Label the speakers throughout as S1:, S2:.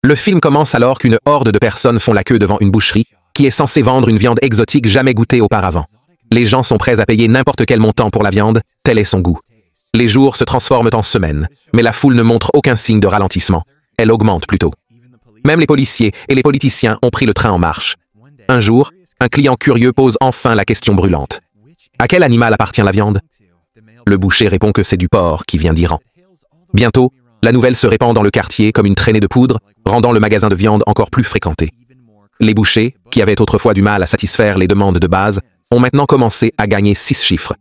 S1: Le film commence alors qu'une horde de personnes font la queue devant une boucherie qui est censée vendre une viande exotique jamais goûtée auparavant. Les gens sont prêts à payer n'importe quel montant pour la viande, tel est son goût. Les jours se transforment en semaines, mais la foule ne montre aucun signe de ralentissement. Elle augmente plutôt. Même les policiers et les politiciens ont pris le train en marche. Un jour, un client curieux pose enfin la question brûlante. À quel animal appartient la viande? Le boucher répond que c'est du porc qui vient d'Iran. Bientôt, la nouvelle se répand dans le quartier comme une traînée de poudre, rendant le magasin de viande encore plus fréquenté. Les bouchers, qui avaient autrefois du mal à satisfaire les demandes de base, ont maintenant commencé à gagner 6 chiffres.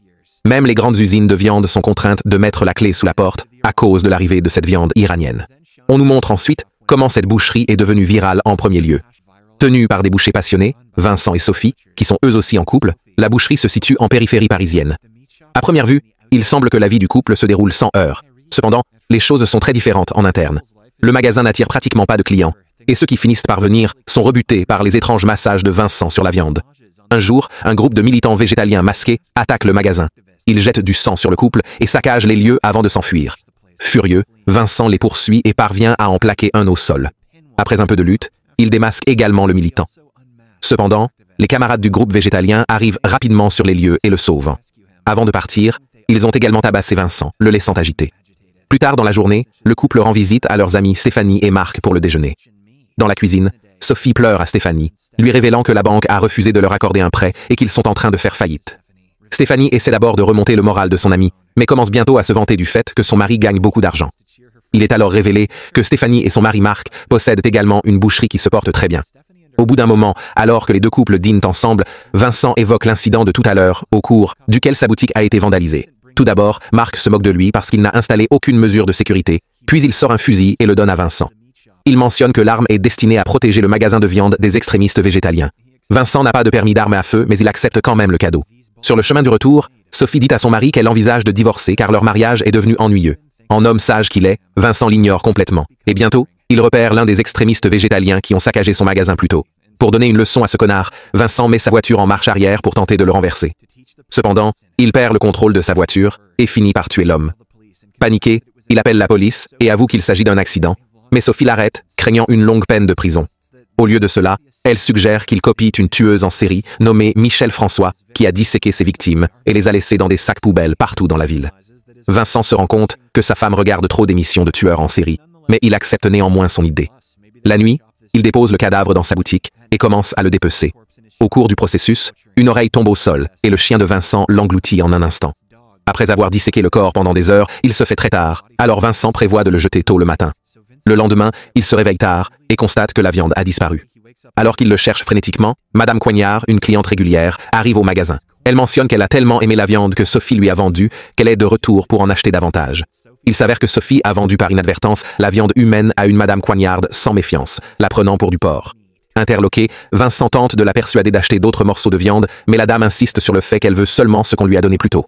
S1: Même les grandes usines de viande sont contraintes de mettre la clé sous la porte à cause de l'arrivée de cette viande iranienne. On nous montre ensuite comment cette boucherie est devenue virale en premier lieu. Tenue par des bouchers passionnés, Vincent et Sophie, qui sont eux aussi en couple, la boucherie se situe en périphérie parisienne. À première vue, il semble que la vie du couple se déroule sans heurts. Cependant, les choses sont très différentes en interne. Le magasin n'attire pratiquement pas de clients, et ceux qui finissent par venir sont rebutés par les étranges massages de Vincent sur la viande. Un jour, un groupe de militants végétaliens masqués attaque le magasin. Ils jettent du sang sur le couple et saccagent les lieux avant de s'enfuir. Furieux, Vincent les poursuit et parvient à en plaquer un au sol. Après un peu de lutte, il démasque également le militant. Cependant, les camarades du groupe végétalien arrivent rapidement sur les lieux et le sauvent. Avant de partir, ils ont également tabassé Vincent, le laissant agité. Plus tard dans la journée, le couple rend visite à leurs amis Stéphanie et Marc pour le déjeuner. Dans la cuisine, Sophie pleure à Stéphanie, lui révélant que la banque a refusé de leur accorder un prêt et qu'ils sont en train de faire faillite. Stéphanie essaie d'abord de remonter le moral de son amie, mais commence bientôt à se vanter du fait que son mari gagne beaucoup d'argent. Il est alors révélé que Stéphanie et son mari Marc possèdent également une boucherie qui se porte très bien. Au bout d'un moment, alors que les deux couples dînent ensemble, Vincent évoque l'incident de tout à l'heure, au cours duquel sa boutique a été vandalisée. Tout d'abord, Marc se moque de lui parce qu'il n'a installé aucune mesure de sécurité, puis il sort un fusil et le donne à Vincent. Il mentionne que l'arme est destinée à protéger le magasin de viande des extrémistes végétaliens. Vincent n'a pas de permis d'armes à feu, mais il accepte quand même le cadeau. Sur le chemin du retour, Sophie dit à son mari qu'elle envisage de divorcer car leur mariage est devenu ennuyeux. En homme sage qu'il est, Vincent l'ignore complètement. Et bientôt, il repère l'un des extrémistes végétaliens qui ont saccagé son magasin plus tôt. Pour donner une leçon à ce connard, Vincent met sa voiture en marche arrière pour tenter de le renverser. Cependant, il perd le contrôle de sa voiture et finit par tuer l'homme. Paniqué, il appelle la police et avoue qu'il s'agit d'un accident, mais Sophie l'arrête, craignant une longue peine de prison. Au lieu de cela, elle suggère qu'il copie une tueuse en série nommée Michel François, qui a disséqué ses victimes et les a laissées dans des sacs poubelles partout dans la ville. Vincent se rend compte que sa femme regarde trop d'émissions de tueurs en série, mais il accepte néanmoins son idée. La nuit, il dépose le cadavre dans sa boutique et commence à le dépecer. Au cours du processus, une oreille tombe au sol et le chien de Vincent l'engloutit en un instant. Après avoir disséqué le corps pendant des heures, il se fait très tard, alors Vincent prévoit de le jeter tôt le matin. Le lendemain, il se réveille tard et constate que la viande a disparu. Alors qu'il le cherche frénétiquement, Madame Coignard, une cliente régulière, arrive au magasin. Elle mentionne qu'elle a tellement aimé la viande que Sophie lui a vendue qu'elle est de retour pour en acheter davantage. Il s'avère que Sophie a vendu par inadvertance la viande humaine à une Madame Coignard sans méfiance, la prenant pour du porc. Interloqué, Vincent tente de la persuader d'acheter d'autres morceaux de viande, mais la dame insiste sur le fait qu'elle veut seulement ce qu'on lui a donné plus tôt.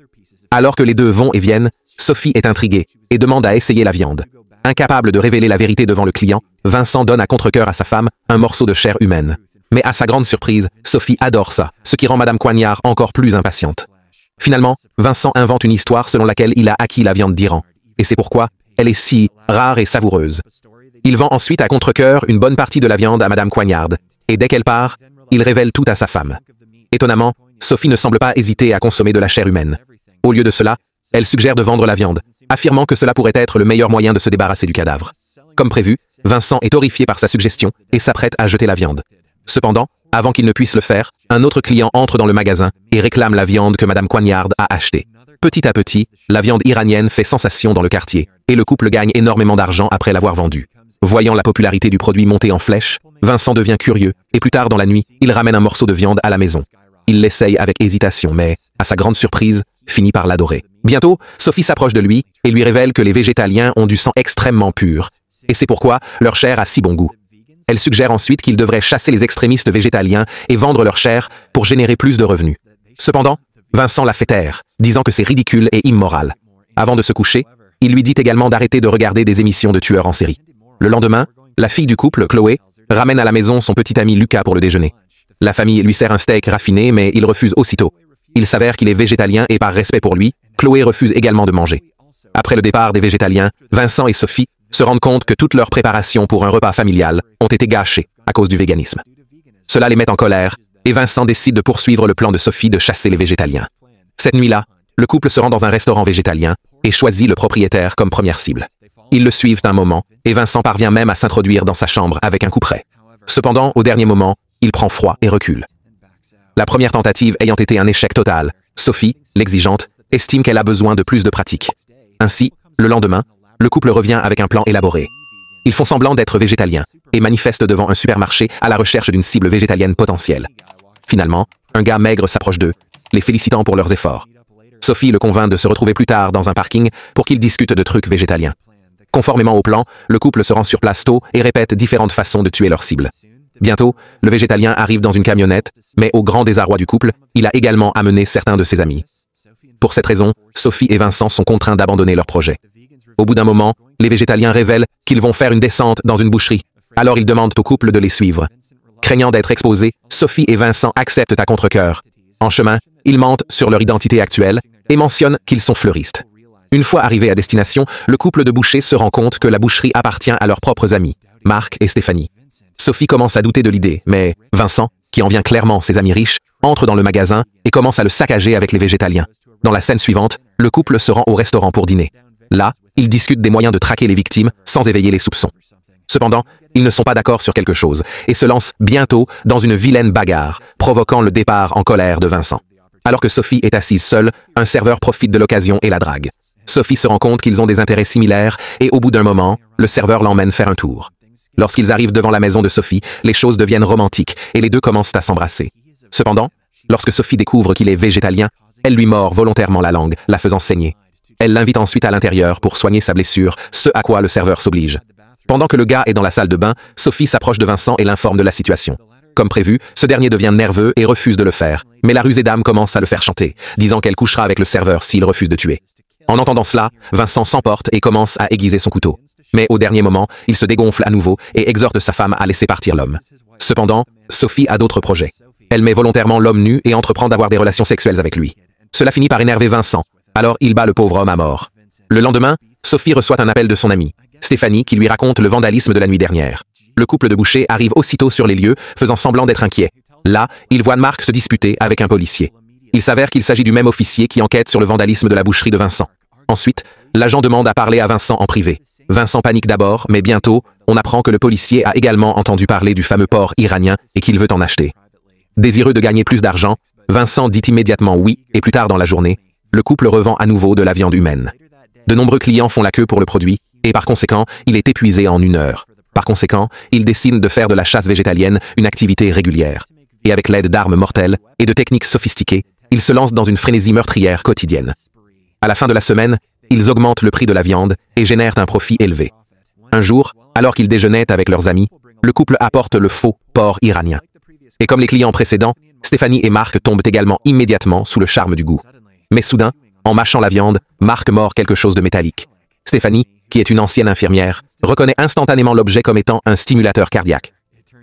S1: Alors que les deux vont et viennent, Sophie est intriguée et demande à essayer la viande. Incapable de révéler la vérité devant le client, Vincent donne à contre-cœur à sa femme un morceau de chair humaine. Mais à sa grande surprise, Sophie adore ça, ce qui rend Madame Coignard encore plus impatiente. Finalement, Vincent invente une histoire selon laquelle il a acquis la viande d'Iran. Et c'est pourquoi elle est si rare et savoureuse. Il vend ensuite à contre-cœur une bonne partie de la viande à Madame Coignard. Et dès qu'elle part, il révèle tout à sa femme. Étonnamment, Sophie ne semble pas hésiter à consommer de la chair humaine. Au lieu de cela, elle suggère de vendre la viande, affirmant que cela pourrait être le meilleur moyen de se débarrasser du cadavre. Comme prévu, Vincent est horrifié par sa suggestion et s'apprête à jeter la viande. Cependant, avant qu'il ne puisse le faire, un autre client entre dans le magasin et réclame la viande que Madame Coignard a achetée. Petit à petit, la viande iranienne fait sensation dans le quartier, et le couple gagne énormément d'argent après l'avoir vendue. Voyant la popularité du produit monter en flèche, Vincent devient curieux, et plus tard dans la nuit, il ramène un morceau de viande à la maison. Il l'essaye avec hésitation, mais, à sa grande surprise, finit par l'adorer. Bientôt, Sophie s'approche de lui et lui révèle que les végétaliens ont du sang extrêmement pur, et c'est pourquoi leur chair a si bon goût. Elle suggère ensuite qu'il devrait chasser les extrémistes végétaliens et vendre leur chair pour générer plus de revenus. Cependant, Vincent la fait taire, disant que c'est ridicule et immoral. Avant de se coucher, il lui dit également d'arrêter de regarder des émissions de tueurs en série. Le lendemain, la fille du couple, Chloé, ramène à la maison son petit ami Lucas pour le déjeuner. La famille lui sert un steak raffiné, mais il refuse aussitôt. Il s'avère qu'il est végétalien et par respect pour lui, Chloé refuse également de manger. Après le départ des végétaliens, Vincent et Sophie se rendent compte que toutes leurs préparations pour un repas familial ont été gâchées à cause du véganisme. Cela les met en colère, et Vincent décide de poursuivre le plan de Sophie de chasser les végétaliens. Cette nuit-là, le couple se rend dans un restaurant végétalien et choisit le propriétaire comme première cible. Ils le suivent un moment, et Vincent parvient même à s'introduire dans sa chambre avec un coup près. Cependant, au dernier moment, il prend froid et recule. La première tentative ayant été un échec total, Sophie, l'exigeante, estime qu'elle a besoin de plus de pratique. Ainsi, le lendemain, le couple revient avec un plan élaboré. Ils font semblant d'être végétaliens et manifestent devant un supermarché à la recherche d'une cible végétalienne potentielle. Finalement, un gars maigre s'approche d'eux, les félicitant pour leurs efforts. Sophie le convainc de se retrouver plus tard dans un parking pour qu'ils discutent de trucs végétaliens. Conformément au plan, le couple se rend sur place tôt et répète différentes façons de tuer leur cible. Bientôt, le végétalien arrive dans une camionnette, mais au grand désarroi du couple, il a également amené certains de ses amis. Pour cette raison, Sophie et Vincent sont contraints d'abandonner leur projet. Au bout d'un moment, les végétaliens révèlent qu'ils vont faire une descente dans une boucherie. Alors ils demandent au couple de les suivre. Craignant d'être exposés, Sophie et Vincent acceptent à contre-cœur. En chemin, ils mentent sur leur identité actuelle et mentionnent qu'ils sont fleuristes. Une fois arrivés à destination, le couple de bouchers se rend compte que la boucherie appartient à leurs propres amis, Marc et Stéphanie. Sophie commence à douter de l'idée, mais Vincent, qui en vient clairement ses amis riches, entre dans le magasin et commence à le saccager avec les végétaliens. Dans la scène suivante, le couple se rend au restaurant pour dîner. Là, ils discutent des moyens de traquer les victimes sans éveiller les soupçons. Cependant, ils ne sont pas d'accord sur quelque chose et se lancent bientôt dans une vilaine bagarre, provoquant le départ en colère de Vincent. Alors que Sophie est assise seule, un serveur profite de l'occasion et la drague. Sophie se rend compte qu'ils ont des intérêts similaires et au bout d'un moment, le serveur l'emmène faire un tour. Lorsqu'ils arrivent devant la maison de Sophie, les choses deviennent romantiques et les deux commencent à s'embrasser. Cependant, lorsque Sophie découvre qu'il est végétalien, elle lui mord volontairement la langue, la faisant saigner. Elle l'invite ensuite à l'intérieur pour soigner sa blessure, ce à quoi le serveur s'oblige. Pendant que le gars est dans la salle de bain, Sophie s'approche de Vincent et l'informe de la situation. Comme prévu, ce dernier devient nerveux et refuse de le faire, mais la rusée dame commence à le faire chanter, disant qu'elle couchera avec le serveur s'il refuse de tuer. En entendant cela, Vincent s'emporte et commence à aiguiser son couteau. Mais au dernier moment, il se dégonfle à nouveau et exhorte sa femme à laisser partir l'homme. Cependant, Sophie a d'autres projets. Elle met volontairement l'homme nu et entreprend d'avoir des relations sexuelles avec lui. Cela finit par énerver Vincent, alors il bat le pauvre homme à mort. Le lendemain, Sophie reçoit un appel de son amie, Stéphanie, qui lui raconte le vandalisme de la nuit dernière. Le couple de bouchers arrive aussitôt sur les lieux, faisant semblant d'être inquiet. Là, il voit Marc se disputer avec un policier. Il s'avère qu'il s'agit du même officier qui enquête sur le vandalisme de la boucherie de Vincent. Ensuite, l'agent demande à parler à Vincent en privé. Vincent panique d'abord, mais bientôt, on apprend que le policier a également entendu parler du fameux porc iranien et qu'il veut en acheter. Désireux de gagner plus d'argent, Vincent dit immédiatement oui, et plus tard dans la journée, le couple revend à nouveau de la viande humaine. De nombreux clients font la queue pour le produit, et par conséquent, il est épuisé en 1 heure. Par conséquent, il décide de faire de la chasse végétalienne une activité régulière. Et avec l'aide d'armes mortelles et de techniques sophistiquées, il se lance dans une frénésie meurtrière quotidienne. À la fin de la semaine, ils augmentent le prix de la viande et génèrent un profit élevé. Un jour, alors qu'ils déjeunaient avec leurs amis, le couple apporte le faux porc iranien. Et comme les clients précédents, Stéphanie et Marc tombent également immédiatement sous le charme du goût. Mais soudain, en mâchant la viande, Marc mord quelque chose de métallique. Stéphanie, qui est une ancienne infirmière, reconnaît instantanément l'objet comme étant un stimulateur cardiaque.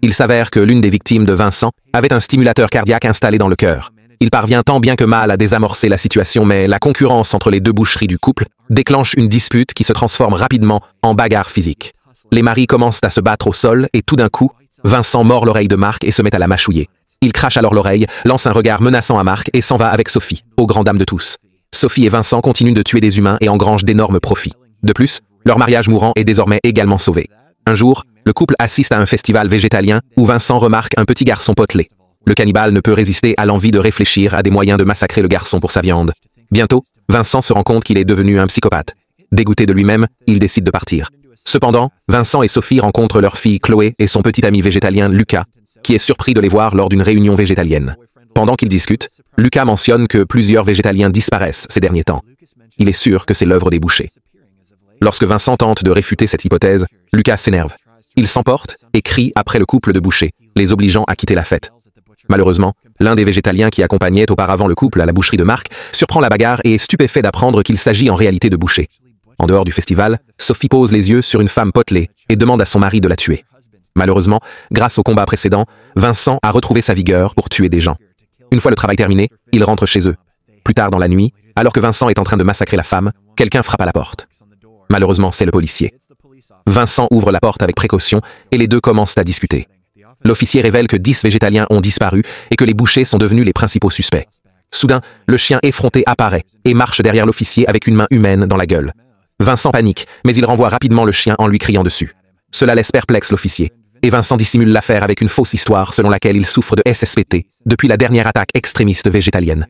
S1: Il s'avère que l'une des victimes de Vincent avait un stimulateur cardiaque installé dans le cœur. Il parvient tant bien que mal à désamorcer la situation, mais la concurrence entre les deux boucheries du couple déclenche une dispute qui se transforme rapidement en bagarre physique. Les maris commencent à se battre au sol et tout d'un coup, Vincent mord l'oreille de Marc et se met à la mâchouiller. Il crache alors l'oreille, lance un regard menaçant à Marc et s'en va avec Sophie, aux grandes dames de tous. Sophie et Vincent continuent de tuer des humains et engrangent d'énormes profits. De plus, leur mariage mourant est désormais également sauvé. Un jour, le couple assiste à un festival végétalien où Vincent remarque un petit garçon potelé. Le cannibale ne peut résister à l'envie de réfléchir à des moyens de massacrer le garçon pour sa viande. Bientôt, Vincent se rend compte qu'il est devenu un psychopathe. Dégoûté de lui-même, il décide de partir. Cependant, Vincent et Sophie rencontrent leur fille Chloé et son petit ami végétalien Lucas, qui est surpris de les voir lors d'une réunion végétalienne. Pendant qu'ils discutent, Lucas mentionne que plusieurs végétaliens disparaissent ces derniers temps. Il est sûr que c'est l'œuvre des bouchers. Lorsque Vincent tente de réfuter cette hypothèse, Lucas s'énerve. Il s'emporte et crie après le couple de bouchers, les obligeant à quitter la fête. Malheureusement, l'un des végétaliens qui accompagnait auparavant le couple à la boucherie de Marc surprend la bagarre et est stupéfait d'apprendre qu'il s'agit en réalité de bouchers. En dehors du festival, Sophie pose les yeux sur une femme potelée et demande à son mari de la tuer. Malheureusement, grâce au combat précédent, Vincent a retrouvé sa vigueur pour tuer des gens. Une fois le travail terminé, ils rentrent chez eux. Plus tard dans la nuit, alors que Vincent est en train de massacrer la femme, quelqu'un frappe à la porte. Malheureusement, c'est le policier. Vincent ouvre la porte avec précaution et les deux commencent à discuter. L'officier révèle que 10 végétaliens ont disparu et que les bouchers sont devenus les principaux suspects. Soudain, le chien effronté apparaît et marche derrière l'officier avec une main humaine dans la gueule. Vincent panique, mais il renvoie rapidement le chien en lui criant dessus. Cela laisse perplexe l'officier. Et Vincent dissimule l'affaire avec une fausse histoire selon laquelle il souffre de SSPT depuis la dernière attaque extrémiste végétalienne.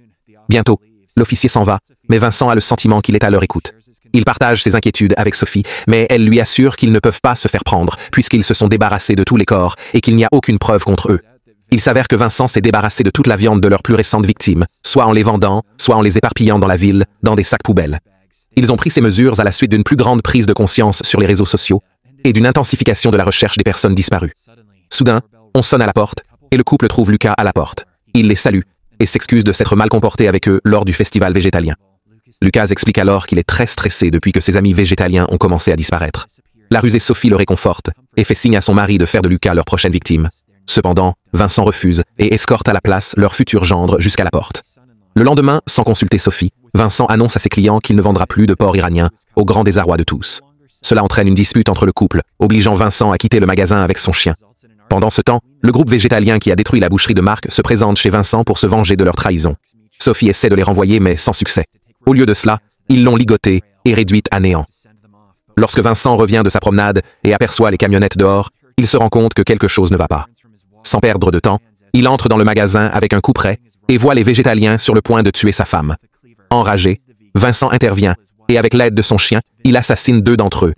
S1: Bientôt, l'officier s'en va, mais Vincent a le sentiment qu'il est à leur écoute. Il partage ses inquiétudes avec Sophie, mais elle lui assure qu'ils ne peuvent pas se faire prendre puisqu'ils se sont débarrassés de tous les corps et qu'il n'y a aucune preuve contre eux. Il s'avère que Vincent s'est débarrassé de toute la viande de leurs plus récentes victimes, soit en les vendant, soit en les éparpillant dans la ville, dans des sacs poubelles. Ils ont pris ces mesures à la suite d'une plus grande prise de conscience sur les réseaux sociaux et d'une intensification de la recherche des personnes disparues. Soudain, on sonne à la porte et le couple trouve Lucas à la porte. Il les salue et s'excuse de s'être mal comporté avec eux lors du festival végétalien. Lucas explique alors qu'il est très stressé depuis que ses amis végétaliens ont commencé à disparaître. La rusée Sophie le réconforte et fait signe à son mari de faire de Lucas leur prochaine victime. Cependant, Vincent refuse et escorte à la place leur futur gendre jusqu'à la porte. Le lendemain, sans consulter Sophie, Vincent annonce à ses clients qu'il ne vendra plus de porc iranien, au grand désarroi de tous. Cela entraîne une dispute entre le couple, obligeant Vincent à quitter le magasin avec son chien. Pendant ce temps, le groupe végétalien qui a détruit la boucherie de Marc se présente chez Vincent pour se venger de leur trahison. Sophie essaie de les renvoyer mais sans succès. Au lieu de cela, ils l'ont ligotée et réduite à néant. Lorsque Vincent revient de sa promenade et aperçoit les camionnettes dehors, il se rend compte que quelque chose ne va pas. Sans perdre de temps, il entre dans le magasin avec un coup près et voit les végétaliens sur le point de tuer sa femme. Enragé, Vincent intervient et avec l'aide de son chien, il assassine 2 d'entre eux.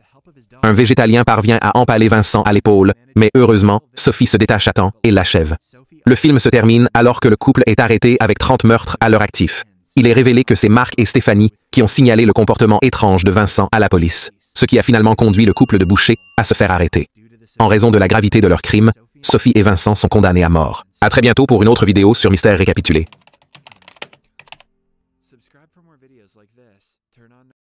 S1: Un végétalien parvient à empaler Vincent à l'épaule, mais heureusement, Sophie se détache à temps et l'achève. Le film se termine alors que le couple est arrêté avec 30 meurtres à leur actif. Il est révélé que c'est Marc et Stéphanie qui ont signalé le comportement étrange de Vincent à la police, ce qui a finalement conduit le couple de bouchers à se faire arrêter. En raison de la gravité de leur crime, Sophie et Vincent sont condamnés à mort. À très bientôt pour une autre vidéo sur Mystère Récapitulé.